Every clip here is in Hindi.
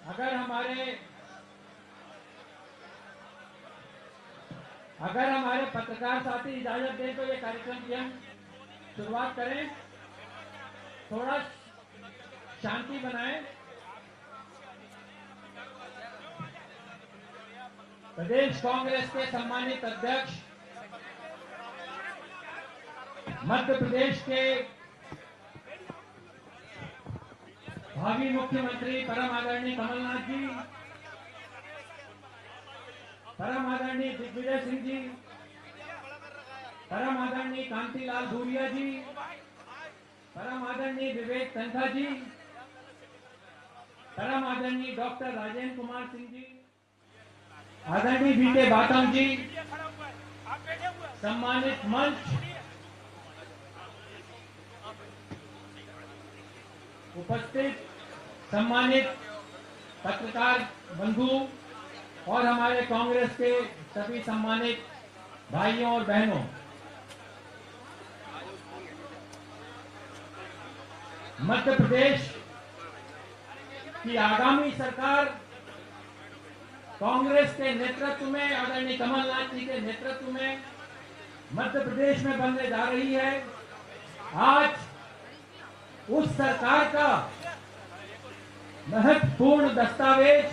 अगर हमारे पत्रकार साथी इजाजत दें तो ये कार्यक्रम की हम शुरुआत करें। थोड़ा शांति बनाएं। प्रदेश कांग्रेस के सम्मानित अध्यक्ष, मध्य प्रदेश के भावी मुख्यमंत्री परम आदरणीय कमलनाथ जी, परम आदरणीय दिग्विजय सिंह जी, परम आदरणीय कांतिलाल भूरिया जी, परम आदरणीय विवेक तन्खा जी, परम आदरणीय डॉक्टर राजेंद्र कुमार सिंह जी, आदरणीय बीके बातम जी, सम्मानित मंच, उपस्थित सम्मानित पत्रकार बंधु और हमारे कांग्रेस के सभी सम्मानित भाइयों और बहनों, मध्य प्रदेश की आगामी सरकार कांग्रेस के नेतृत्व में, आदरणीय कमलनाथ जी के नेतृत्व में मध्य प्रदेश में बनने जा रही है। आज उस सरकार का महत्वपूर्ण दस्तावेज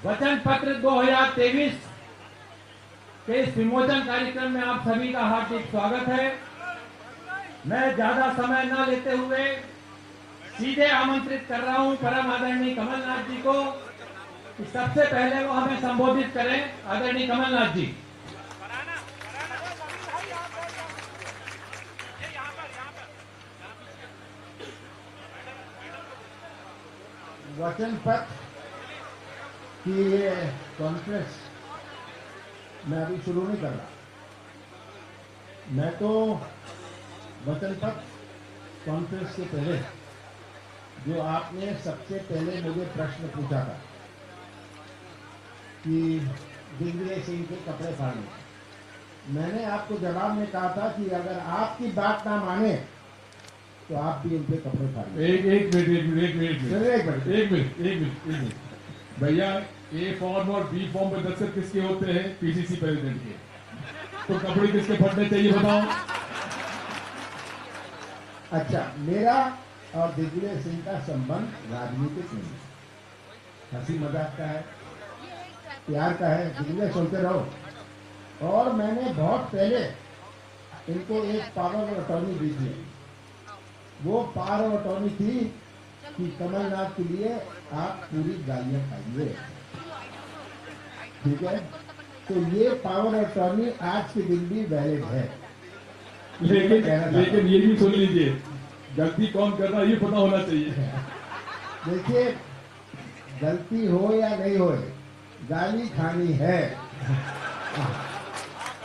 वचन पत्र 2023 के इस विमोचन कार्यक्रम में आप सभी का हार्दिक स्वागत है। मैं ज्यादा समय न लेते हुए सीधे आमंत्रित कर रहा हूं परम आदरणीय कमलनाथ जी को कि सबसे पहले वो हमें संबोधित करें। आदरणीय कमलनाथ जी। वचन पत्र की ये कॉन्फ्रेंस मैं अभी शुरू नहीं कर रहा। मैं तो वचन पत्र कॉन्फ्रेंस के पहले जो आपने सबसे पहले मुझे प्रश्न पूछा था कि दिग्विजय सिंह के कपड़े फाड़ने, मैंने आपको जवाब में कहा था कि अगर आपकी बात ना माने तो आप भी उनके कपड़े फाड़िए। एक मिनट भैया, ए फॉर्म और बी फॉर्म में दस्तखत किसके होते हैं? पीसीसी प्रेसिडेंट के। तो कपड़े किसके फटने चाहिए बताओ? अच्छा, मेरा और दिग्विजय सिंह का संबंध राजनीतिक नहीं है, हंसी मजाक का है, प्यार का है। दिग्विजय सुनते रहो। और मैंने बहुत पहले इनको एक पावर ऑफ अटॉर्नी दी थी। वो पावर ऑफ अटॉर्नी थी कि कमलनाथ के लिए आप पूरी गालियां खाइए, ठीक है? तो ये पावर ऑफ अटॉर्नी आज के दिन भी वैलिड है। लेकिन ये भी सुन लीजिए, गलती कौन कर रहा है ये पता होना चाहिए। देखिए, गलती हो या नहीं हो, गाली खानी है।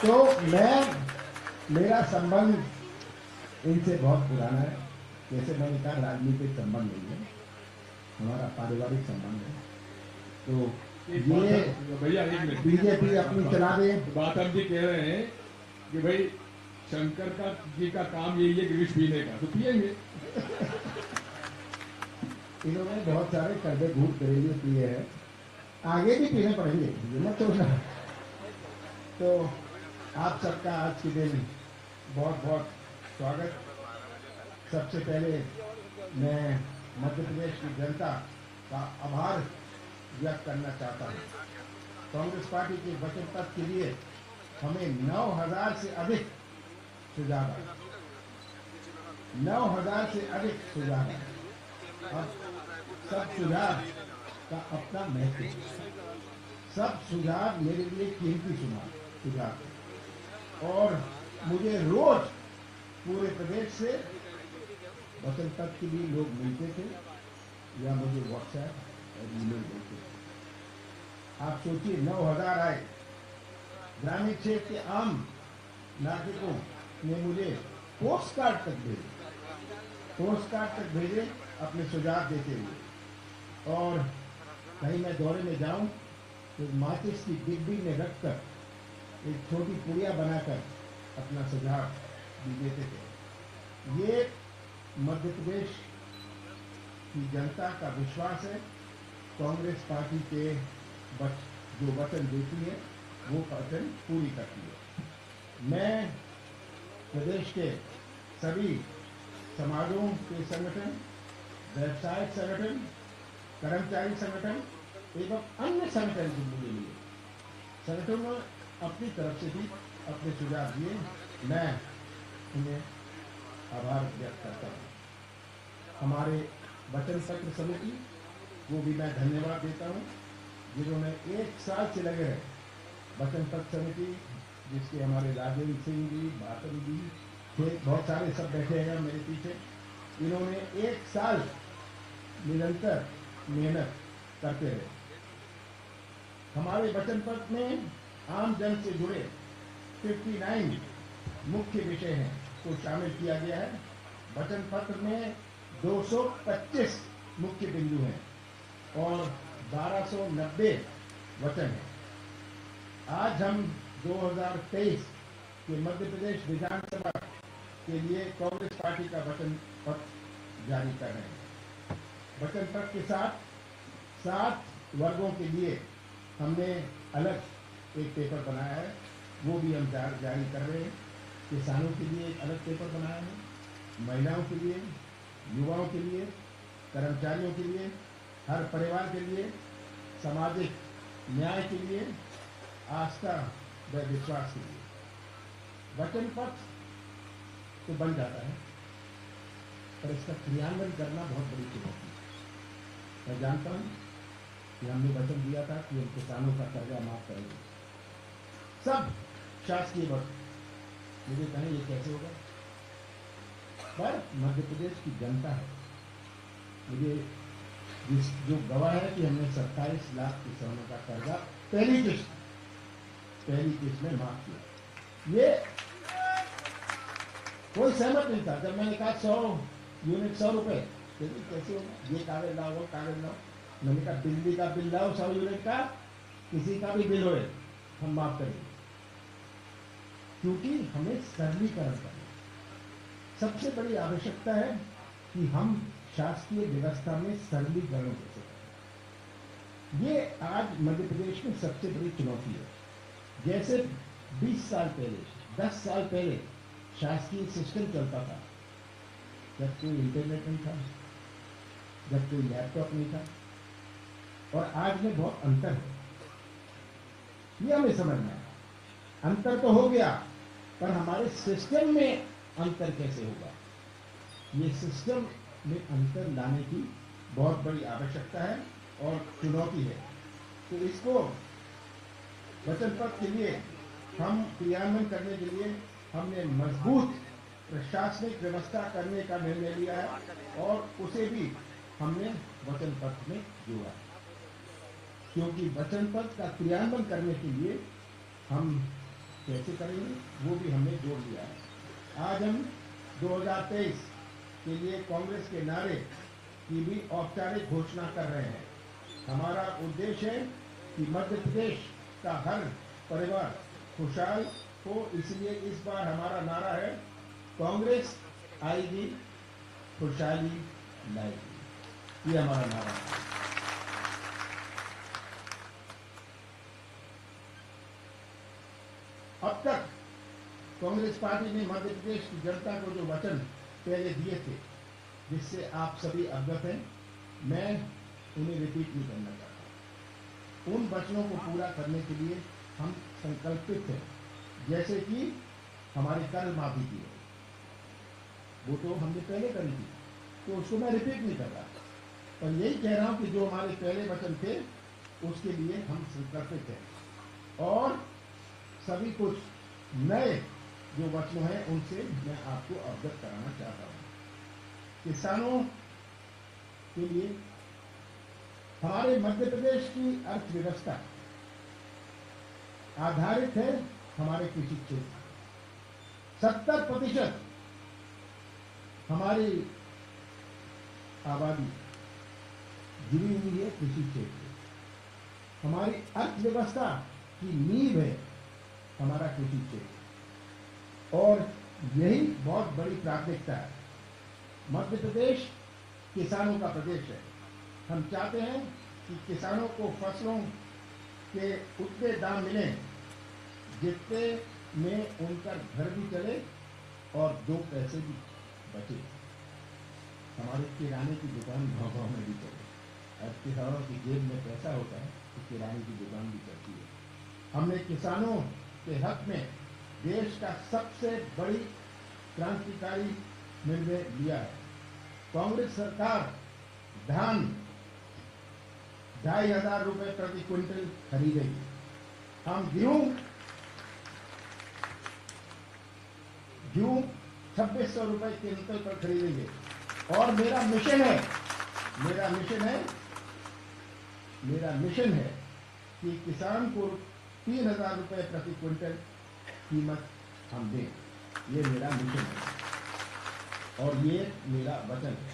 तो मेरा संबंध इनसे बहुत पुराना है। जैसे मैंने कहा, राजनीतिक संबंध नहीं है, हमारा पारिवारिक संबंध है। तो ये भैया एक मिनट, बीजेपी अपनी चला दे। बातम जी कह रहे हैं कि भाई शंकर जी का काम यही है विष पीने का, तो पिएंगे। इन्होंने बहुत सारे कड़वे घूट घरेलू पिए हैं, आगे भी पीने पड़ेंगे, ये मत सोचना। तो आप सबका आज के दिन बहुत बहुत स्वागत। सबसे पहले मैं मध्य प्रदेश की जनता का आभार व्यक्त करना चाहता हूँ। कांग्रेस पार्टी के वचन पत्र के लिए हमें 9000 से अधिक सुझाव आए, 9000 से अधिक सुझाव आए। अब सब सुझाव का अपना महत्व है। सब सुझाव मेरे लिए कीमती सुझाव, और मुझे रोज पूरे प्रदेश से वचन पत्र के लिए लोग मिलते थे या मुझे व्हाट्सएप और ईमेल देते थे। आप सोचिए, 9000 आए। ग्रामीण क्षेत्र के आम नागरिकों ने मुझे पोस्ट कार्ड तक भेजे अपने सुझाव देते हुए। और कहीं मैं दौरे में जाऊं तो माचिस की डिब्बी में रखकर एक छोटी पुड़िया बनाकर अपना सुझाव भी देते थे। ये मध्य प्रदेश की जनता का विश्वास है कांग्रेस पार्टी के जो वचन देती है वो वचन पूरी करती है। मैं प्रदेश के सभी समाजों के संगठन, व्यवसायिक संगठन, कर्मचारी संगठन एवं अन्य संगठन के लिए संगठनों ने अपनी तरफ से भी अपने सुझाव दिए, मैं उन्हें आभार व्यक्त करता हूँ। हमारे वचन पत्र समिति को भी मैं धन्यवाद देता हूँ, जिन्होंने 1 साल से लगे रहे। वचन पत्र समिति जिसके हमारे राजेंद्र सिंह जी, भाटन जी थे, बहुत सारे सब बैठे हैं मेरे पीछे। इन्होंने 1 साल निरंतर मेहनत करते रहे। हमारे वचन पत्र में आम जन से जुड़े 59 मुख्य विषय हैं को शामिल किया गया है। वचन पत्र में 225 मुख्य बिंदु हैं और 1290 वचन हैं। आज हम 2023 के मध्य प्रदेश विधानसभा के लिए कांग्रेस पार्टी का वचन पत्र जारी कर रहे हैं। वचन पत्र के साथ 7 वर्गों के लिए हमने अलग एक पेपर बनाया है, वो भी हम जारी कर रहे हैं। किसानों के लिए एक अलग पेपर बनाया है, महिलाओं के लिए, युवाओं के लिए, कर्मचारियों के लिए, हर परिवार के लिए, सामाजिक न्याय के लिए, आस्था व विश्वास के लिए। वचन पत्र तो बन जाता है, पर इसका क्रियान्वयन करना बहुत बड़ी चुनौती है। मैं जानता हूँ कि हमने वचन दिया था कि हम किसानों का कर्जा माफ करेंगे, सब शासकीय वर्ग। मुझे कहें ये कैसे होगा, पर मध्य प्रदेश की जनता है, मुझे जो गवाह है कि हमने 27 लाख किसानों का कर्जा पहली किस्त में माफ किया। ये कोई सहमत नहीं था जब मैंने कहा 100 यूनिट 100 रुपए, कैसे होगा, ये कागज लाओ वो कागज लाओ। मैंने कहा बिजली का बिल लाओ 100 यूनिट का, किसी का भी बिल होए हम माफ करेंगे, क्योंकि हमें सरलीकरण करना सबसे बड़ी आवश्यकता है कि हम शासकीय व्यवस्था में सरलीकरण कैसे करें। ये आज मध्य प्रदेश में सबसे बड़ी चुनौती है। जैसे 20 साल पहले, 10 साल पहले शासकीय सिस्टम चलता था, जब कोई इंटरनेट नहीं था, जब कोई लैपटॉप नहीं था, और आज में बहुत अंतर है। ये हमें समझना है। अंतर तो हो गया, पर हमारे सिस्टम में अंतर कैसे होगा, ये सिस्टम में अंतर लाने की बहुत बड़ी आवश्यकता है और चुनौती है। तो इसको वचन पत्र के लिए हम क्रियान्वयन करने के लिए हमने मजबूत प्रशासनिक व्यवस्था करने का निर्णय लिया है और उसे भी हमने वचन पत्र में जोड़ा, क्योंकि वचन पत्र का क्रियान्वयन करने के लिए हम कैसे करेंगे वो भी हमने जोड़ लिया है। आज हम 2023 के लिए कांग्रेस के नारे की भी औपचारिक घोषणा कर रहे हैं। हमारा उद्देश्य है कि मध्य प्रदेश का हर परिवार खुशहाल हो, इसलिए इस बार हमारा नारा है, कांग्रेस आएगी खुशहाली लाएगी। ये हमारा नारा है। अब तक कांग्रेस पार्टी ने मध्य प्रदेश की जनता को जो वचन पहले दिए थे, जिससे आप सभी अवगत हैं, मैं उन्हें रिपीट नहीं करना चाहता। उन वचनों को पूरा करने के लिए हम संकल्पित हैं। जैसे कि हमारी कर माफी की है, वो तो हमने पहले करी थी, तो उसको मैं रिपीट नहीं कर रहा, पर यही कह रहा हूं कि जो हमारे पहले वचन थे उसके लिए हम संकल्पित हैं। और सभी कुछ नए जो वचन हैं उनसे मैं आपको अवगत कराना चाहता हूं। किसानों के लिए हमारे मध्य प्रदेश की अर्थव्यवस्था आधारित है हमारे कृषि क्षेत्र। 70% हमारी आबादी जुड़ी हुई है कृषि क्षेत्र। हमारी अर्थव्यवस्था की नींव है हमारा कृषि क्षेत्र, और यही बहुत बड़ी प्राथमिकता है। मध्य प्रदेश किसानों का प्रदेश है। हम चाहते हैं कि किसानों को फसलों के उतने दाम मिले जितने में उनका घर भी चले और 2 पैसे भी बचे। हमारे किराने की दुकान गाँव में भी चले। और किसानों की जेब में पैसा होता है तो किराने की दुकान भी चलती है। हमने किसानों के हक में देश का सबसे बड़ी क्रांतिकारी निर्णय लिया है। कांग्रेस सरकार धान 2,500 रुपए प्रति क्विंटल खरीदेगी। हम गेहूं 2,600 रुपए क्विंटल पर खरीदेंगे। और मेरा मिशन है कि किसान को 3,000 रुपए प्रति क्विंटल कीमत हम दें। ये मेरा मिशन है और ये मेरा वचन है।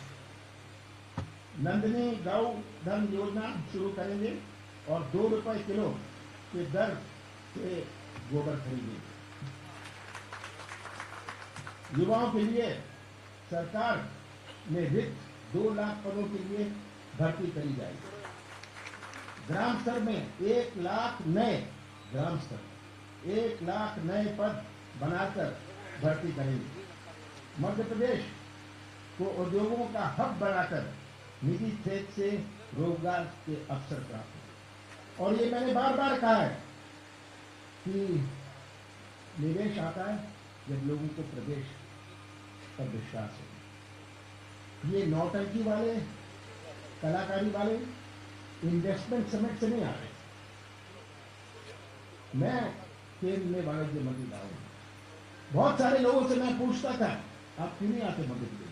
नंदिनी गौ धन योजना शुरू करेंगे और 2 रुपए किलो के दर से गोबर खरीदेंगे। युवाओं के लिए सरकार ने रिक्त 2 लाख पदों के लिए भर्ती करी जाएगी। ग्राम स्तर में 1 लाख नए पद बनाकर भर्ती करेंगे। मध्य प्रदेश को उद्योगों का हब बनाकर निजी क्षेत्र से रोजगार के अवसर प्राप्त हो। और ये मैंने बार बार कहा है कि निवेश आता है जब लोगों को प्रदेश पर विश्वास हो। ये नौटंकी वाले, कलाकारी वाले इन्वेस्टमेंट समिट से नहीं आ रहे। मैं केंद्र में वाणिज्य मंत्री रहा हूं। बहुत सारे लोगों से मैं पूछता था आप क्यों नहीं आते मध्य प्रदेश?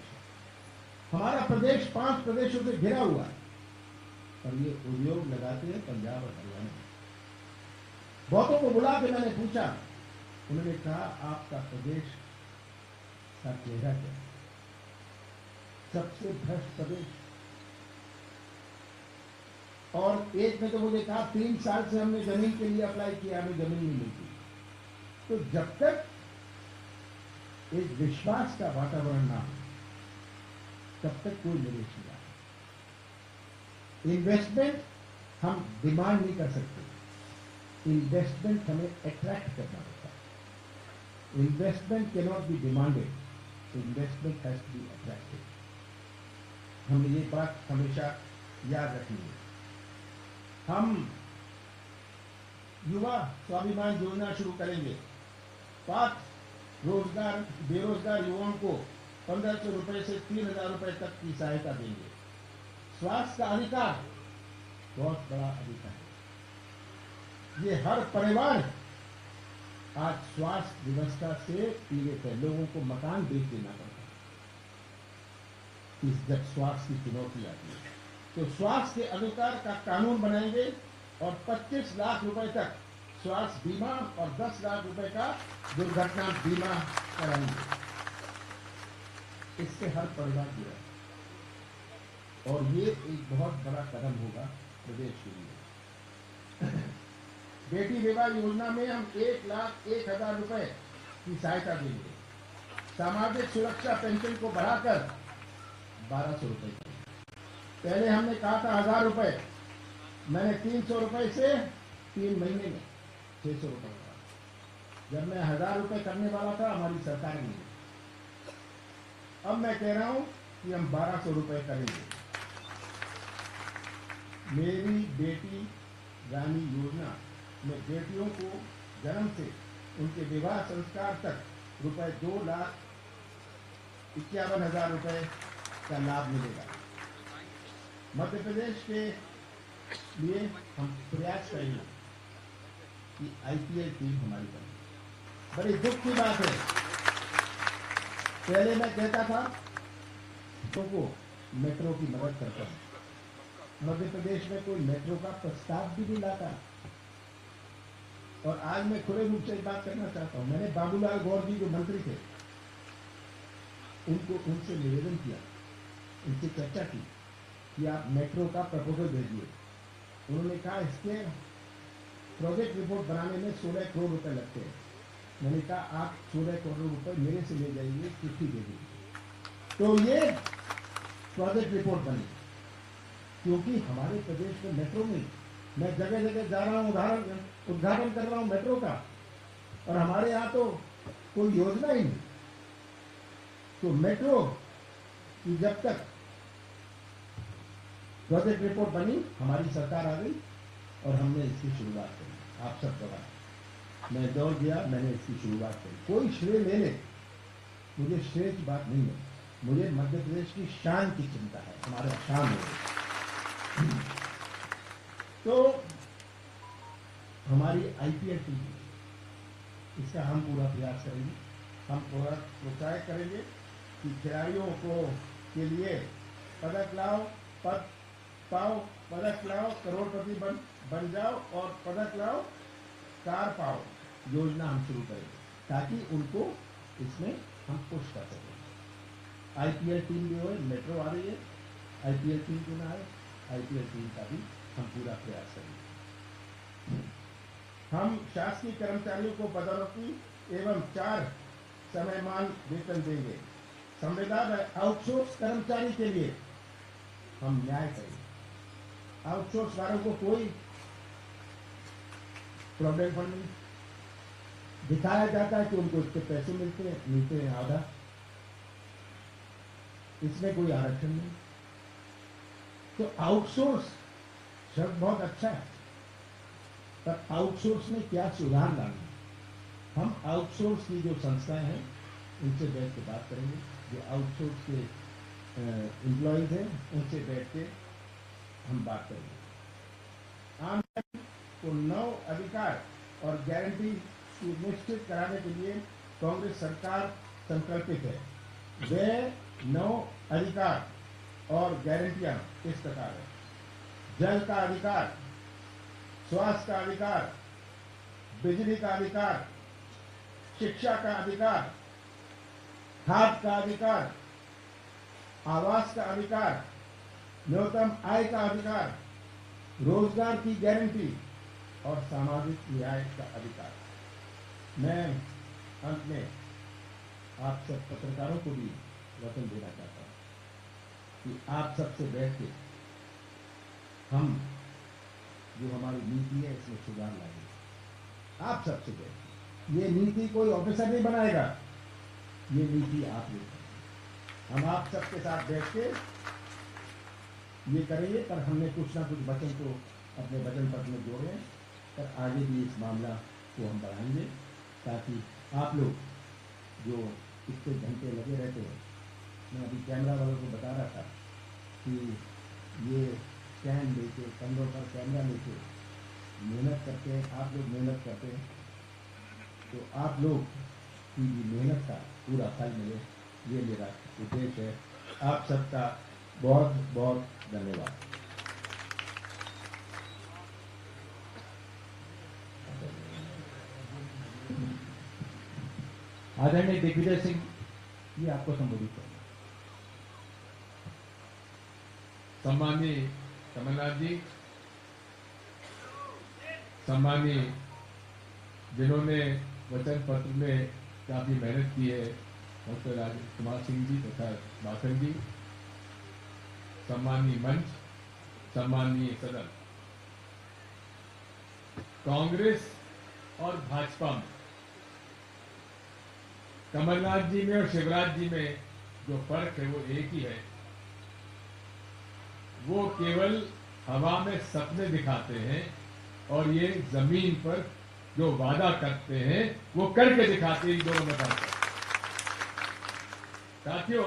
हमारा प्रदेश 5 प्रदेशों से घिरा हुआ है और ये उद्योग लगाते हैं पंजाब और हरियाणा। बहुतों को बुला के मैंने पूछा, उन्होंने कहा आपका प्रदेश का चेहरा क्या है? सबसे भ्रष्ट प्रदेश। और एक ने तो मुझे कहा 3 साल से हमने जमीन के लिए अप्लाई किया, हमें जमीन नहीं मिलती। तो जब तक एक विश्वास का वातावरण ना हो तब तक कोई निवेश नहीं आता। इन्वेस्टमेंट हम डिमांड नहीं कर सकते, इन्वेस्टमेंट हमें अट्रैक्ट करना होता है। Investment can not be demanded, investment has to be attracted. हमें ये बात हमेशा याद रखनी है। हम युवा स्वाभिमान योजना शुरू करेंगे। 5 बेरोजगार युवाओं को 1,500 रुपए से 3,000 रुपए तक की सहायता देंगे। स्वास्थ्य का अधिकार बहुत बड़ा अधिकार है। ये हर परिवार आज स्वास्थ्य व्यवस्था से पीड़ित है। लोगों को मकान बेच देना पड़ता है जब स्वास्थ्य की चुनौती आती है। तो स्वास्थ्य के अधिकार का कानून बनाएंगे और 25 लाख रुपए तक स्वास्थ्य बीमा और 10 लाख रुपए का दुर्घटना बीमा कराएंगे। इससे हर परिवार जुड़ा और ये एक बहुत बड़ा कदम होगा प्रदेश के लिए। बेटी विवाह योजना में हम 1,01,000 रुपए की सहायता देंगे। सामाजिक सुरक्षा पेंशन को बढ़ाकर 1,200 रुपए। पहले हमने कहा था 1,000 रुपए, मैंने 300 रुपए से 3 महीने में 600 रुपए का। जब मैं 1,000 रुपए करने वाला था हमारी सरकार ने, अब मैं कह रहा हूं कि हम 1,200 रुपए करेंगे। मेरी बेटी रानी योजना में बेटियों को जन्म से उनके विवाह संस्कार तक रुपए 2,51,000 रुपए का लाभ मिलेगा। मध्य प्रदेश के लिए हम प्रयास करेंगे कि IPL टीम हमारी बने। बड़ी दुख की बात है, पहले मैं कहता था तो को मेट्रो की मदद करता हूं। मध्य प्रदेश में कोई मेट्रो का प्रस्ताव भी नहीं लाता। और आज मैं खुले रूप से एक बात करना चाहता हूं। मैंने बाबूलाल गौर जी जो मंत्री थे उनसे निवेदन किया, उनसे चर्चा की कि आप मेट्रो का प्रपोजल भेजिए। उन्होंने कहा इसके प्रोजेक्ट रिपोर्ट बनाने में 16 करोड़ रुपए लगते हैं। मैंने कहा आप 16 करोड़ रुपए मेरे से ले जाइए, चिट्ठी दे दीजिए। तो ये प्रोजेक्ट रिपोर्ट बनी क्योंकि हमारे प्रदेश में मेट्रो नहीं, मैं जगह जगह जा रहा हूँ, उद्घाटन कर रहा हूँ मेट्रो का, और हमारे यहाँ तो कोई योजना ही नहीं। तो मेट्रो की जब तक प्रोजेक्ट रिपोर्ट बनी, हमारी सरकार आ गई और हमने इसकी शुरुआत करी। आप सब दौड़ा, मैं दौड़ गया, मैंने इसकी शुरुआत करी। कोई श्रेय ले ले, मुझे श्रेय की बात नहीं है, मुझे मध्य प्रदेश की शान की चिंता है, हमारा शान है। तो हमारी आईपीएल टीम, इसका हम पूरा प्रयास करेंगे, हम पूरा प्रोत्साहित करेंगे कि खिलाड़ियों को के लिए पदक लाओ, पद पाओ, पदक लाओ, करोड़पति बन जाओ, और पदक लाओ, कार पाओ योजना हम शुरू करेंगे, ताकि उनको इसमें हम पुश कर सकें। आईपीएल टीम भी हो, मेट्रो आ रही है, आईपीएल टीम क्यों ना आए, आईपीएल टीम का भी हम पूरा प्रयास करेंगे। हम शासकीय कर्मचारियों को पदोन्नति एवं 4 समयमान वेतन देंगे। संविदा में आउटसोर्स कर्मचारी के लिए हम न्याय करेंगे। आउटसोर्स वालों को कोई प्रॉब्लम फंड नहीं, दिखाया जाता है कि उनको इसके पैसे मिलते हैं आधा, इसमें कोई आरक्षण नहीं। तो आउटसोर्स शब्द बहुत अच्छा है, पर आउटसोर्स में क्या सुधार लाना है, हम आउटसोर्स की जो संस्थाएं हैं उनसे बैठ के बात करेंगे, जो आउटसोर्स के एम्प्लॉयज हैं उनसे बैठ के हम बात करेंगे। आम जन को 9 अधिकार और गारंटी सुनिश्चित कराने के लिए कांग्रेस सरकार संकल्पित है। वे 9 अधिकार और गारंटियां इस प्रकार है: जल का अधिकार, स्वास्थ्य का अधिकार, बिजली का अधिकार, शिक्षा का अधिकार, खाद का अधिकार, आवास का अधिकार, न्यूनतम आय का अधिकार, रोजगार की गारंटी और सामाजिक न्याय का अधिकार। मैं अंत में आप सब पत्रकारों को भी वचन देना चाहता हूं कि आप सबसे बैठ के हम जो हमारी नीति है इसमें सुधार लाएंगे। आप सबसे बैठ के, ये नीति कोई ऑफिसर नहीं बनाएगा, ये नीति आप लोग, हम आप सबके साथ बैठ के ये करेंगे। पर हमने कुछ ना कुछ वचन को अपने वचन पत्र में जोड़े हैं, पर आगे भी इस मामला को हम बढ़ाएंगे, ताकि आप लोग जो इतने घंटे लगे रहते हैं, मैं अभी कैमरा वालों को बता रहा था कि ये स्टैंड लेके, कंधों पर कैमरा लेके मेहनत करते हैं, आप लोग मेहनत करते हैं, तो आप लोग की भी मेहनत का पूरा फल मिले, ये मेरा उद्देश्य है। आप सबका बहुत बहुत धन्यवाद। आदरणीय दिग्विजय सिंह जी आपको संबोधित करें। सम्मानीय कमलनाथ जी, सम्मानीय जिन्होंने वचन पत्र में काफी मेहनत की है, डॉक्टर राजकुमार सिंह जी तथा बासन जी, सम्मानीय मंच, सम्मानीय सदन। कांग्रेस और भाजपा में, कमलनाथ जी में और शिवराज जी में जो फर्क है वो एक ही है, वो केवल हवा में सपने दिखाते हैं और ये जमीन पर जो वादा करते हैं वो करके दिखाते हैं। दोनों में फर्क है साथियों।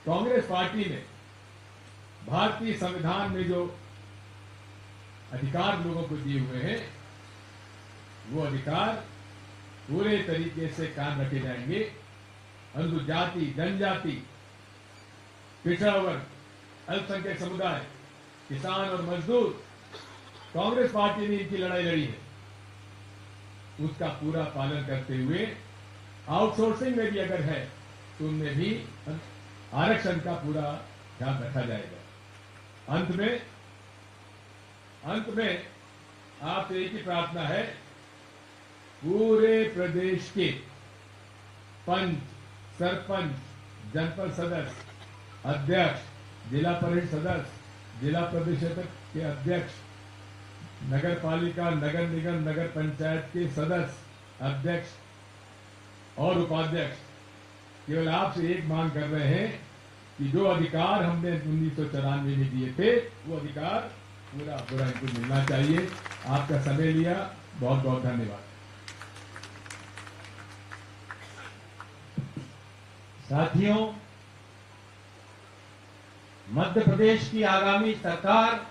कांग्रेस पार्टी ने भारतीय संविधान में जो अधिकार लोगों को दिए हुए हैं, वो अधिकार पूरे तरीके से कायम रखे जाएंगे। अनुसूचित जाति, जनजाति, पिछड़ा वर्ग, अल्पसंख्यक समुदाय, किसान और मजदूर, कांग्रेस पार्टी ने इनकी लड़ाई लड़ी है, उसका पूरा पालन करते हुए आउटसोर्सिंग में भी अगर है तो उनमें भी आरक्षण का पूरा ध्यान रखा जाएगा। अंत में आपसे एक ही प्रार्थना है, पूरे प्रदेश के पंच, सरपंच, जनपद सदस्य, अध्यक्ष, जिला परिषद सदस्य, जिला परिषद के अध्यक्ष, नगर पालिका, नगर निगम, नगर पंचायत के सदस्य, अध्यक्ष और उपाध्यक्ष केवल आपसे एक मांग कर रहे हैं कि जो अधिकार हमने 1994 में दिए थे वो अधिकार पूरा पूरा इनको मिलना चाहिए। आपका समय लिया, बहुत बहुत धन्यवाद। साथियों, मध्य प्रदेश की आगामी सरकार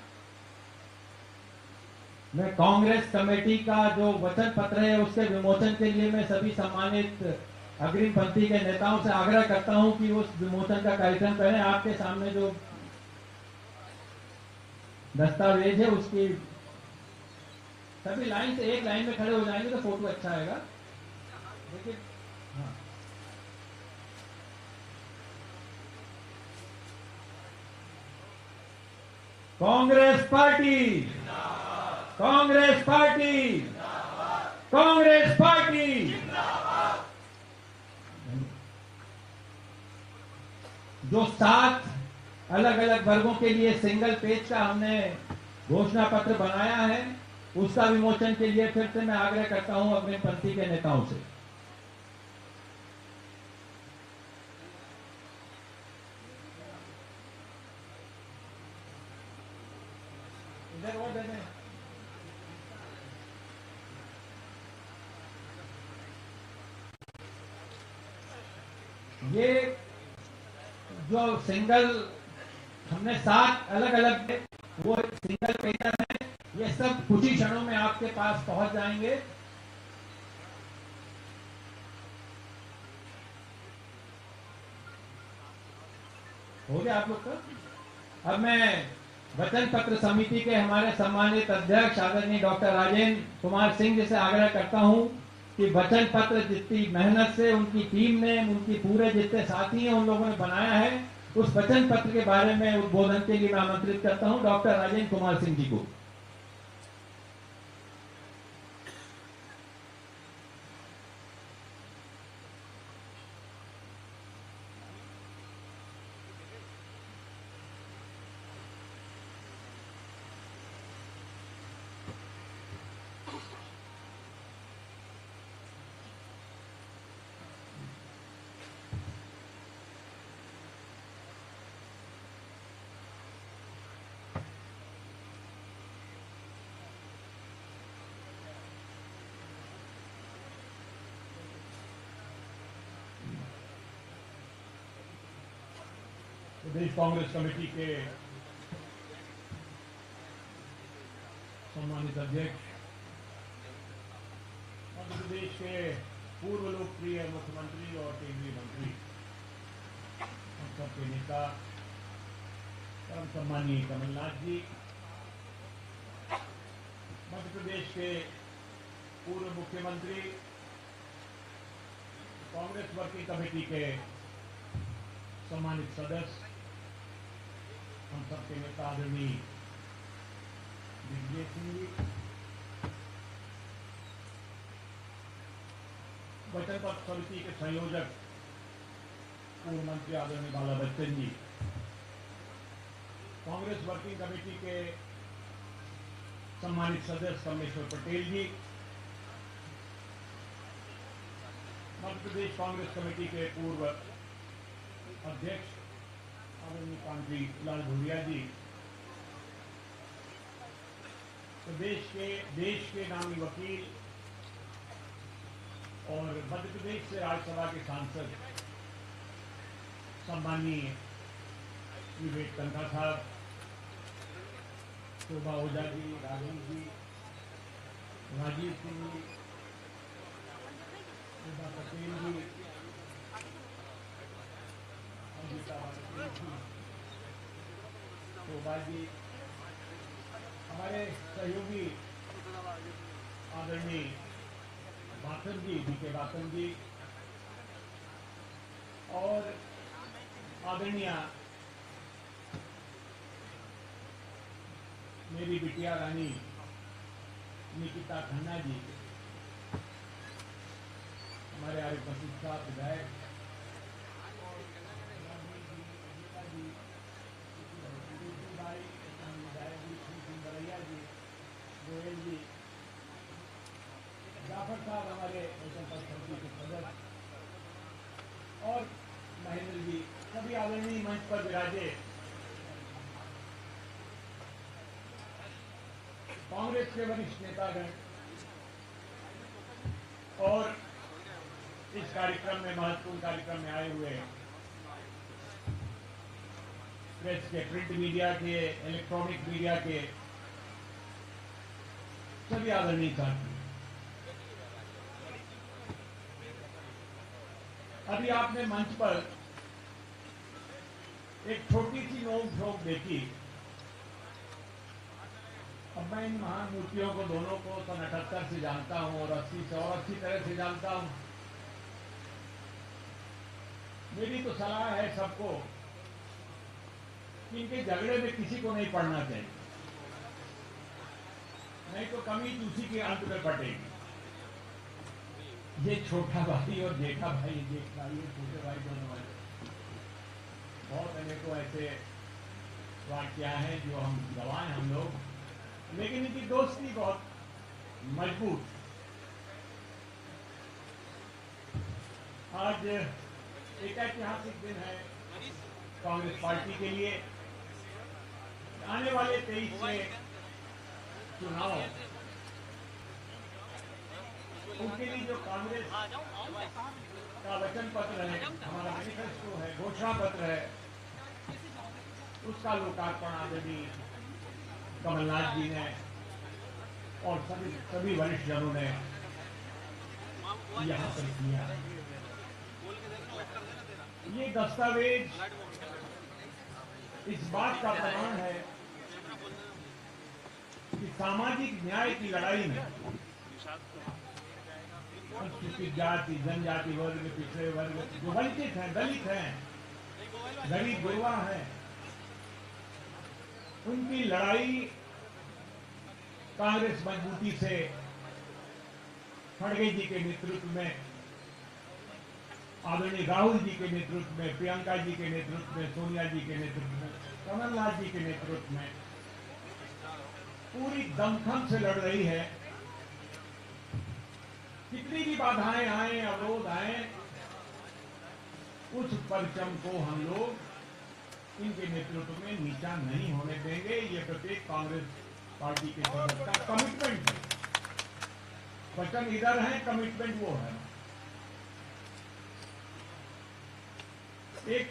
में कांग्रेस कमेटी का जो वचन पत्र है उसके विमोचन के लिए मैं सभी सम्मानित अग्रिम पंक्ति के नेताओं से आग्रह करता हूं कि उस विमोचन का कार्यक्रम करें। आपके सामने जो दस्तावेज है उसकी सभी लाइन से एक लाइन में खड़े हो जाएंगे तो फोटो अच्छा आएगा। देखिए, हाँ, Congress party, Congress party, Congress party. जो 7 अलग अलग वर्गों के लिए सिंगल पेज का हमने घोषणा पत्र बनाया है उसका विमोचन के लिए फिर से मैं आग्रह करता हूं अग्रिम पंक्ति के नेताओं से। इधर और दे दें। ये जो सिंगल हमने 7 अलग अलग वो सिंगल पेजर है, ये सब कुछ ही क्षणों में आपके पास पहुंच जाएंगे। हो गया आप लोग का। अब मैं वचन पत्र समिति के हमारे सम्मानित अध्यक्ष आदरणीय डॉक्टर राजेंद्र कुमार सिंह जी से आग्रह करता हूं कि वचन पत्र जितनी मेहनत से उनकी टीम ने, उनकी पूरे जितने साथी हैं उन लोगों ने बनाया है, उस वचन पत्र के बारे में उद्बोधन के लिए मैं आमंत्रित करता हूं डॉक्टर राजेंद्र कुमार सिंह जी को। प्रदेश कांग्रेस कमेटी के सम्मानित अध्यक्ष, मध्य प्रदेश के पूर्व लोकप्रिय मुख्यमंत्री और केंद्रीय मंत्री, हम सबके नेता परम सम्मानीय कमलनाथ जी, मध्य प्रदेश के पूर्व मुख्यमंत्री, कांग्रेस वर्किंग कमेटी के सम्मानित सदस्य, हम सबके नेता आदरणीय दिग्विजय सिंह जी, वचन पत्र समिति के संयोजक पूर्व मंत्री आदरणीय बाला बच्चन जी, कांग्रेस वर्किंग कमेटी के सम्मानित सदस्य कमलेश्वर पटेल जी, मध्य प्रदेश कांग्रेस कमेटी के पूर्व अध्यक्ष आदरणीय कांजी लाल भूरिया जी, देश के नामी वकील और मध्य प्रदेश से राज्यसभा के सांसद सम्मानीय विवेक तनखा साहब, शोभा ओझा जी, राघव जी, राजीव सिंह जी, शोभा पटेल जी, शोभा जी, हमारे सहयोगी आदरणीय बाथन जी, बीके बाथन जी, और आदरणीय मेरी बिटिया रानी निकिता खन्ना जी, हमारे आरिफ मसूद साहब विधायक, पर विराजे कांग्रेस के वरिष्ठ नेतागण और इस कार्यक्रम में, महत्वपूर्ण कार्यक्रम में आए हुए प्रेस के, प्रिंट मीडिया के, इलेक्ट्रॉनिक मीडिया के सभी आदरणीय साथी, अभी आपने मंच पर एक छोटी सी नोक झोंक देखी। अब मैं इन महान मूर्तियों को, दोनों को सन 78 से जानता हूं और 80 से और अच्छी तरह से जानता हूं। मेरी तो सलाह है सबको कि इनके झगड़े में किसी को नहीं पड़ना चाहिए, नहीं तो कमी उसी के अंत में पटेगी। ये छोटा भाई और जेठा भाई, जेठ भाई और छोटे भाई, दोनों भाई, बहुत अनेकों ऐसे वाक्या हैं जो हम गवाए हम लोग, लेकिन इनकी दोस्ती बहुत मजबूत। आज एक ऐतिहासिक दिन है कांग्रेस पार्टी के लिए। आने वाले 23 से चुनाव, उनके लिए जो कांग्रेस का वचन पत्र है, हमारा मैनिफेस्टो है, घोषणा पत्र है, उसका लोकार्पण आदरणीय कमलनाथ जी ने और सभी वरिष्ठ जनों ने यहाँ पर किया। ये दस्तावेज इस बात का प्रमाण है कि सामाजिक न्याय की लड़ाई में अनुसूचित जाति, जनजाति वर्ग, पिछड़े वर्ग, जो वंचित हैं, दलित हैं, गरीब गुरबा हैं, उनकी लड़ाई कांग्रेस मजबूती से खड़गे जी के नेतृत्व में, आदरणीय राहुल जी के नेतृत्व में, प्रियंका जी के नेतृत्व में, सोनिया जी के नेतृत्व में, कमलनाथ जी के नेतृत्व में पूरी दमखम से लड़ रही है। कितनी भी बाधाएं आए, अवरोध आए, उस परचम को हम लोग इनके नेतृत्व में नीचा नहीं होने देंगे। ये प्रत्येक कांग्रेस पार्टी के सदस्य का कमिटमेंट है। वचन इधर है, कमिटमेंट वो है। एक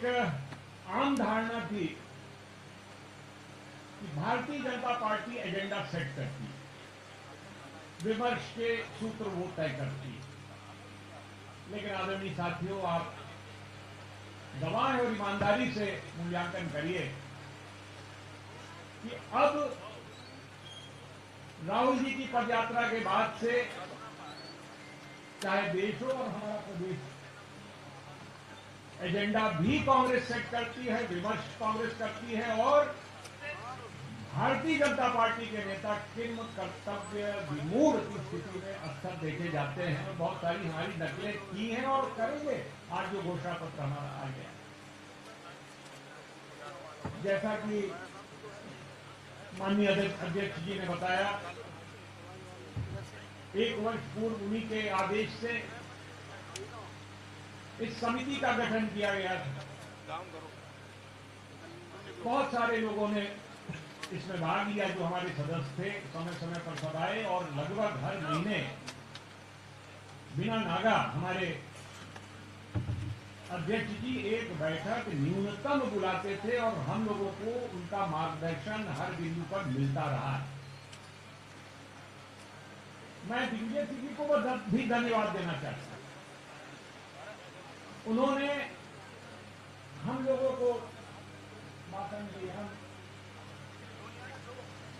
आम धारणा थी कि Bharatiya Janata party agenda set करती है, विमर्श के सूत्र वो तय करती है, लेकिन आदरणीय साथियों, आप गवाह और ईमानदारी से मूल्यांकन करिए कि अब राहुल जी की पदयात्रा के बाद से चाहे देश हो और हमारा प्रदेश, एजेंडा भी कांग्रेस सेट करती है, विमर्श कांग्रेस करती है, और भारतीय जनता पार्टी के नेता किन कर्तव्य विमूढ़ की स्थिति में अक्सर देखे जाते हैं। बहुत सारी हमारी नकलें की हैं और करेंगे। आज जो घोषणा पत्र हमारा आ गया, जैसा कि माननीय अध्यक्ष जी ने बताया, 1 वर्ष पूर्व उन्हीं के आदेश से इस समिति का गठन किया गया था। बहुत सारे लोगों ने इसमें भाग लिया जो हमारे सदस्य थे, समय समय पर सब आए और लगभग हर महीने बिना नागा हमारे अध्यक्ष जी एक बैठक न्यूनतम बुलाते थे और हम लोगों को उनका मार्गदर्शन हर बिंदु पर मिलता रहा। मैं दिग्विजय सिंह जी को भी धन्यवाद देना चाहता हूं। उन्होंने हम लोगों को मातम दी, हम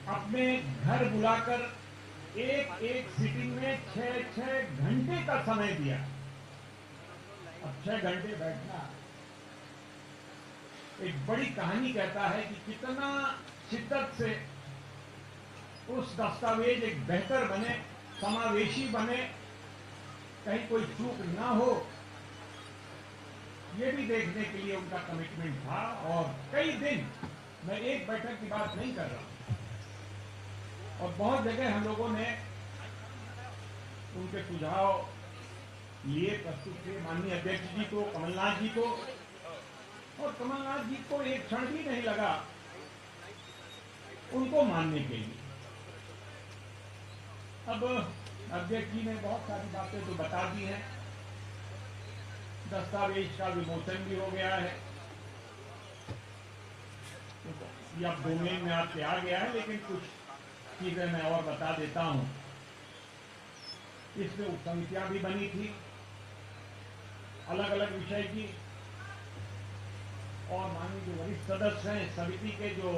अपने घर बुलाकर एक एक सिटिंग में 6-6 घंटे का समय दिया। अब 6 घंटे बैठना एक बड़ी कहानी कहता है कि कितना शिद्दत से उस दस्तावेज एक बेहतर बने, समावेशी बने, कहीं कोई चूक ना हो, ये भी देखने के लिए उनका कमिटमेंट था। और कई दिन, मैं एक बैठक की बात नहीं कर रहा हूं, और बहुत जगह हम लोगों ने उनके सुझाव लिए, प्रस्तुत किए माननीय अध्यक्ष जी को, कमलनाथ जी को, और कमलनाथ जी को एक क्षण भी नहीं लगा उनको मानने के लिए। अब अध्यक्ष जी ने बहुत सारी बातें तो बता दी हैं, दस्तावेज का विमोचन भी हो गया है, ये अब डोमेन में आपके आ गया है, लेकिन कुछ चीजें मैं और बता देता हूं। इसमें उप समितियां भी बनी थी अलग अलग विषय की, और माननीय जो वरिष्ठ सदस्य हैं समिति के, जो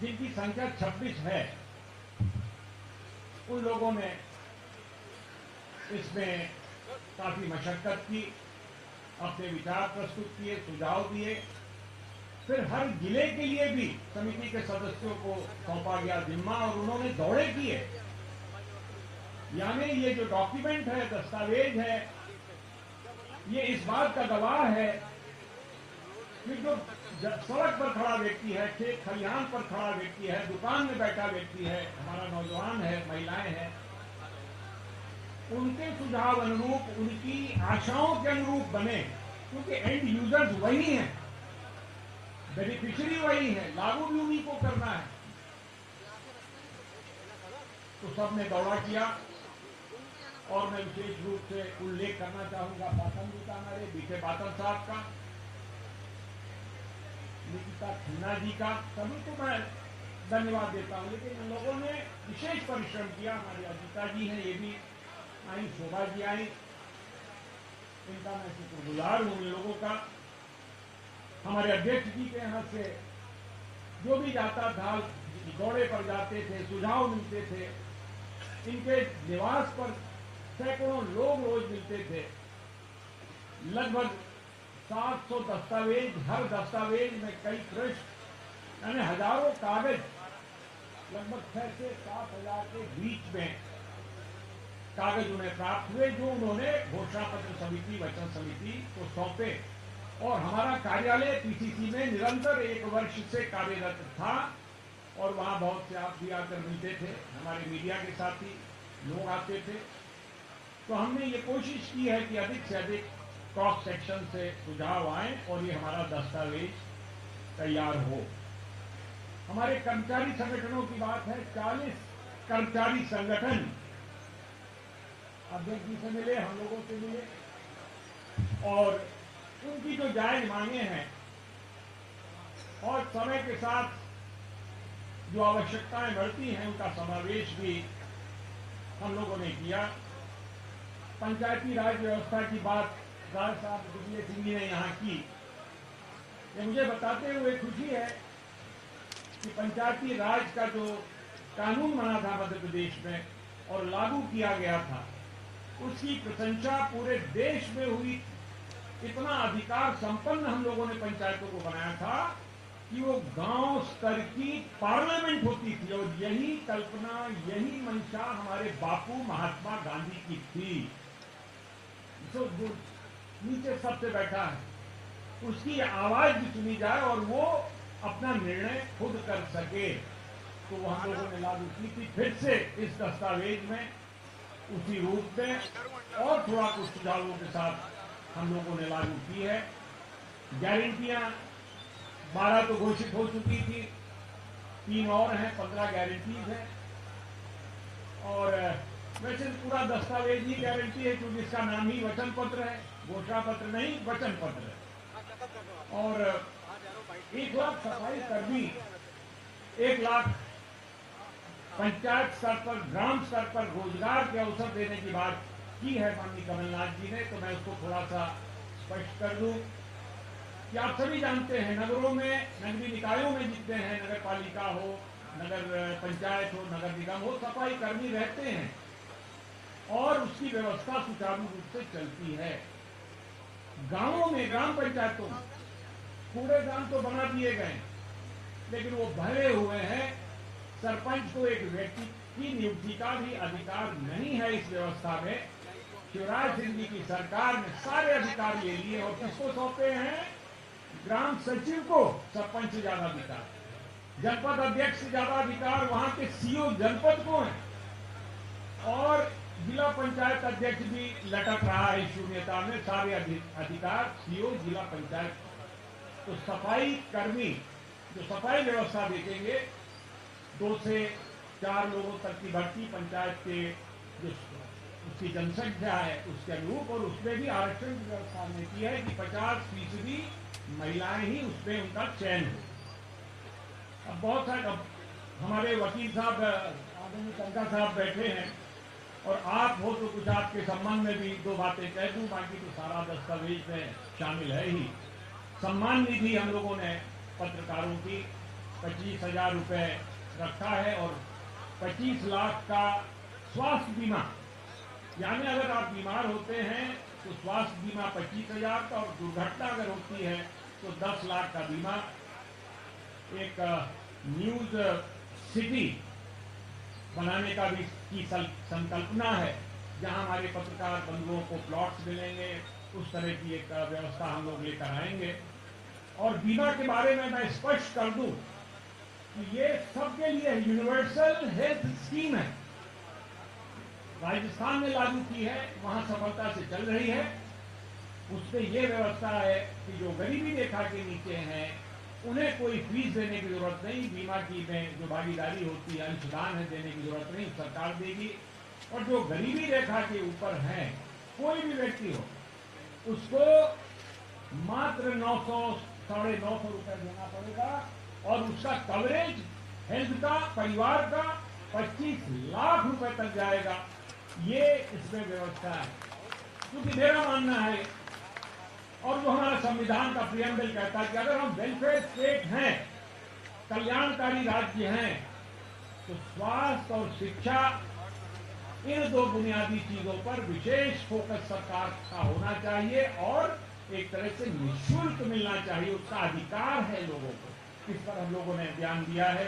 जिनकी संख्या 26 है, उन लोगों ने इसमें काफी मशक्कत की, अपने विचार प्रस्तुत किए, सुझाव दिए। फिर हर जिले के लिए भी समिति के सदस्यों को सौंपा गया जिम्मा, और उन्होंने दौरे किए। यानी ये जो डॉक्यूमेंट है, दस्तावेज है, ये इस बात का गवाह है कि जो सड़क पर खड़ा व्यक्ति है, खेत खलिहान पर खड़ा व्यक्ति है, दुकान में बैठा व्यक्ति है, हमारा नौजवान है, महिलाएं हैं, उनके सुझाव अनुरूप, उनकी आशाओं के अनुरूप बने, क्योंकि एंड यूजर्स वही हैं, बेनिफिशियरी वही है, लागू भी उन्हीं को करना है। तो सबने दौरा किया, और मैं विशेष रूप से उल्लेख करना चाहूंगा बातम जी का, हमारे बीके बातम साहब का, निकिता खन्ना जी का, सभी को मैं धन्यवाद देता हूं। लेकिन इन लोगों ने विशेष परिश्रम किया। हमारी अजिता जी हैं, ये भी आई, शोभा जी आई, इनका मैं शुक्रगुजार हूं इन लोगों का। हमारे अध्यक्ष जी के यहाँ से जो भी जाता था, दौरे पर जाते थे, सुझाव मिलते थे, इनके निवास पर सैकड़ों लोग रोज मिलते थे। लगभग 700 दस्तावेज, हर दस्तावेज में कई पृष्ठ, यानी हजारों कागज, लगभग 6 से 7 हजार के बीच में कागज उन्हें प्राप्त हुए, जो उन्होंने घोषणा पत्र समिति, वचन समिति को सौंपे। और हमारा कार्यालय पीसीसी में निरंतर 1 वर्ष से कार्यरत था, और वहां बहुत से आप भी आकर मिलते थे, हमारे मीडिया के साथी लोग आते थे। तो हमने ये कोशिश की है कि अधिक से अधिक क्रॉस सेक्शन से सुझाव आए और ये हमारा दस्तावेज तैयार हो। हमारे कर्मचारी संगठनों की बात है, 40 कर्मचारी संगठन अध्यक्ष जी से मिले, हम लोगों से मिले, और उनकी जो जायज मांगे हैं और समय के साथ जो आवश्यकताएं बढ़ती हैं, उनका समावेश भी हम लोगों ने किया। पंचायती राज व्यवस्था की बात राज साहब दिग्विजय सिंह जी ने यहाँ की। ये मुझे बताते हुए खुशी है कि पंचायती राज का जो कानून बना था मध्य प्रदेश में और लागू किया गया था, उसकी प्रशंसा पूरे देश में हुई। इतना अधिकार संपन्न हम लोगों ने पंचायतों को बनाया था कि वो गांव स्तर की पार्लियामेंट होती थी, और यही कल्पना, यही मंशा हमारे बापू महात्मा गांधी की थी। जो नीचे सबसे बैठा है, उसकी आवाज भी सुनी जाए और वो अपना निर्णय खुद कर सके। तो वो हम लोगों ने लागू की थी फिर से इस दस्तावेज में, उसी रूप में, और थोड़ा कुछ सुझावों के साथ हम लोगों ने लागू की है। गारंटियां 12 तो घोषित हो चुकी थी, 3 और हैं, 15 गारंटीज हैं। और वैसे पूरा दस्तावेज ही गारंटी है, क्योंकि इसका नाम ही वचन पत्र है, घोषणा पत्र नहीं, वचन पत्र है। और 1 लाख सफाई कर्मी, 1 लाख पंचायत स्तर पर, ग्राम स्तर पर रोजगार के अवसर देने की बात की है माननीय कमलनाथ जी ने। तो मैं उसको थोड़ा सा स्पष्ट कर दूं कि आप सभी जानते हैं, नगरों में, नगरीय निकायों में जितने हैं, नगर पालिका हो, नगर पंचायत हो, नगर निगम हो, सफाई कर्मी रहते हैं और उसकी व्यवस्था सुचारू रूप से चलती है। गांवों में, ग्राम पंचायतों में कूड़ेदान तो बना दिए गए, लेकिन वो भरे हुए हैं। सरपंच को एक व्यक्ति की नियुक्ति का भी अधिकार नहीं है इस व्यवस्था में। शिवराज सिंह जी की सरकार ने सारे अधिकार ले लिए, और किसको सौंपे हैं? ग्राम सचिव को सरपंच से ज्यादा अधिकार, जनपद अध्यक्ष से ज्यादा अधिकार वहां के सीओ जनपद को है, और जिला पंचायत अध्यक्ष भी लटक रहा है शून्यता में। सारे अधिकार सीओ जिला पंचायत तो सफाई कर्मी जो सफाई व्यवस्था देखेंगे 2 से 4 लोगों तक की भर्ती पंचायत के जो उसकी जनसंख्या है उसके अनुरूप, और उसमें भी आरक्षण की व्यवस्था हमने की है कि 50% महिलाएं ही उसमें उनका चयन हो। अब बहुत सारे हमारे वकील साहब आदरणीय तनखा साहब बैठे हैं और आप हो तो कुछ आपके संबंध में भी 2 बातें कह दूं, बाकी तो सारा दस्तावेज में शामिल है ही। सम्मान निधि हम लोगों ने पत्रकारों की 25,000 रुपए रखा है और 25 लाख का स्वास्थ्य बीमा, यानी अगर आप बीमार होते हैं तो स्वास्थ्य बीमा 25,000 का, और दुर्घटना अगर होती है तो 10 लाख का बीमा। एक न्यूज सिटी बनाने का भी की संकल्पना है, जहां हमारे पत्रकार बंधुओं को प्लॉट्स मिलेंगे, उस तरह की एक व्यवस्था हम लोग लेकर आएंगे। और बीमा के बारे में मैं स्पष्ट कर दूं कि ये सबके लिए यूनिवर्सल हेल्थ स्कीम है, राजस्थान ने लागू की है, वहां सफलता से चल रही है। उसमें यह व्यवस्था है कि जो गरीबी रेखा के नीचे हैं उन्हें कोई फीस देने की जरूरत नहीं, बीमा की में जो भागीदारी होती है, अंशदान है, देने की जरूरत नहीं, सरकार देगी। और जो गरीबी रेखा के ऊपर हैं कोई भी व्यक्ति हो, उसको मात्र 900 साढ़े 900 रुपए देना पड़ेगा, और उसका कवरेज हेल्थ का परिवार का 25 लाख रुपए तक जाएगा। ये इसमें व्यवस्था है, क्योंकि मेरा मानना है और जो हमारा संविधान का प्रियम्बल कहता है कि अगर हम वेलफेयर स्टेट हैं, कल्याणकारी राज्य हैं, तो स्वास्थ्य और शिक्षा इन 2 बुनियादी चीजों पर विशेष फोकस सरकार का होना चाहिए और एक तरह से निःशुल्क मिलना चाहिए, उसका अधिकार है लोगों को। इस पर हम लोगों ने ध्यान दिया है।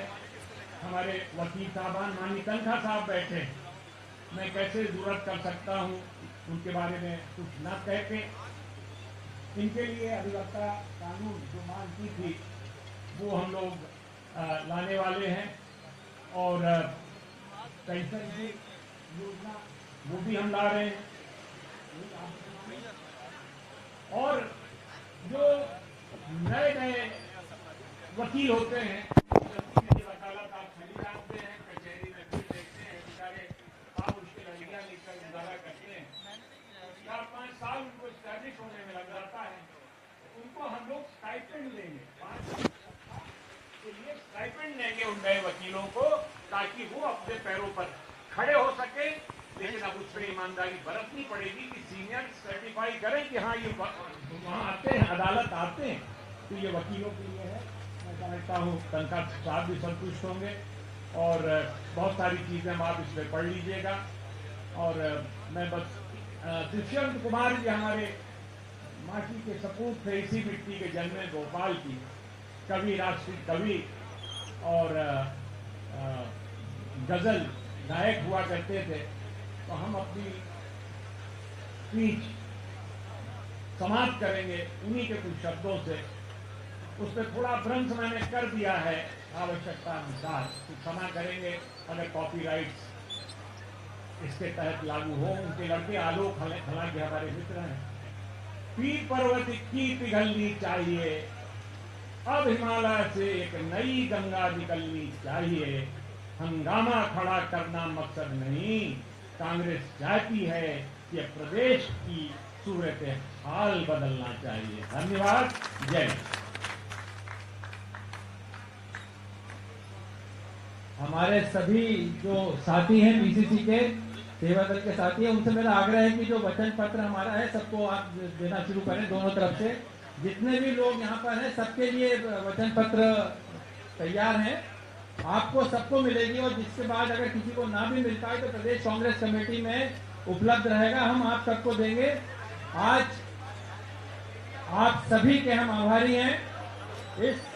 हमारे वकील साहबान माननीय तनखा साहब बैठे हैं, मैं कैसे जरूरत कर सकता हूं उनके बारे में कुछ न कह के। इनके लिए अधिवक्ता कानून जो मांग की थी वो हम लोग लाने वाले हैं, और पेंशन की योजना वो भी हम ला रहे हैं। और जो नए नए वकील होते हैं, वकालत आप सभी जानते हैं, कचहरी में भी देखते हैं, बेचारे काम उसके लड़कियां लेकर गुजारा करते हैं, 4-5 साल उनको स्टैब्लिश होने में लग जाता है। उनको हम लोग स्टाइपेंड देंगे, 5 के लिए स्टाइपेंड देंगे उन नए वकीलों को, ताकि वो अपने पैरों पर खड़े हो सके। लेकिन अब उस पर ईमानदारी बरतनी पड़ेगी कि सीनियर सर्टिफाई करें कि हाँ ये वहाँ आते हैं, अदालत आते हैं, तो ये वकीलों के लिए है। मैं समझता हूँ तनखा साहब भी संतुष्ट होंगे, और बहुत सारी चीजें आप इसमें पढ़ लीजिएगा। और मैं बस दुष्यंत कुमार जी हमारे माटी के सपूत थे, इसी मिट्टी के जन्मे भोपाल की कवि, राष्ट्रीय कवि और गजल गायक हुआ करते थे। तो हम अपनी स्पीच समाप्त करेंगे उन्हीं के कुछ शब्दों से। उसमें थोड़ा भ्रंश मैंने कर दिया है आवश्यकता अनुसार, कुछ क्षमा करेंगे अगर कॉपीराइट्स इसके तहत लागू हो। उनके लड़के आलोक हालांकि हमारे मित्र हैं। पीर पर्वत की पिघलनी चाहिए, अब हिमालय से एक नई गंगा निकलनी चाहिए। हंगामा खड़ा करना मकसद नहीं, कांग्रेस चाहती है कि प्रदेश की सूरत हाल बदलना चाहिए। धन्यवाद। जय हिंद। हमारे सभी जो साथी हैं बीसीसी के सेवा दल के साथी हैं, उनसे मेरा आग्रह है कि जो वचन पत्र हमारा है सबको आप देना शुरू करें, दोनों तरफ से। जितने भी लोग यहाँ पर हैं सबके लिए वचन पत्र तैयार हैं, आपको सबको मिलेगी। और जिसके बाद अगर किसी को ना भी मिल पाए तो प्रदेश कांग्रेस कमेटी में उपलब्ध रहेगा, हम आप सबको देंगे। आज आप सभी के हम आभारी हैं। इस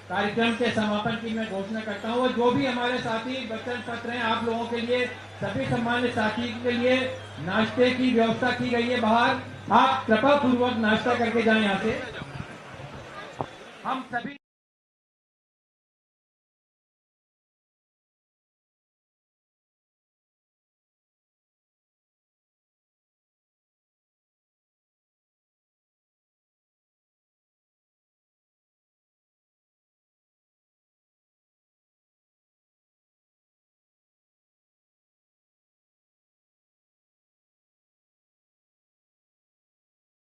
कार्यक्रम के समापन की मैं घोषणा करता हूँ। जो भी हमारे साथी वचन पत्र हैं, आप लोगों के लिए, सभी सम्मानित साथी के लिए नाश्ते की व्यवस्था की गई है बाहर। आप कृपा पूर्वक नाश्ता करके जाएं यहाँ से। हम सभी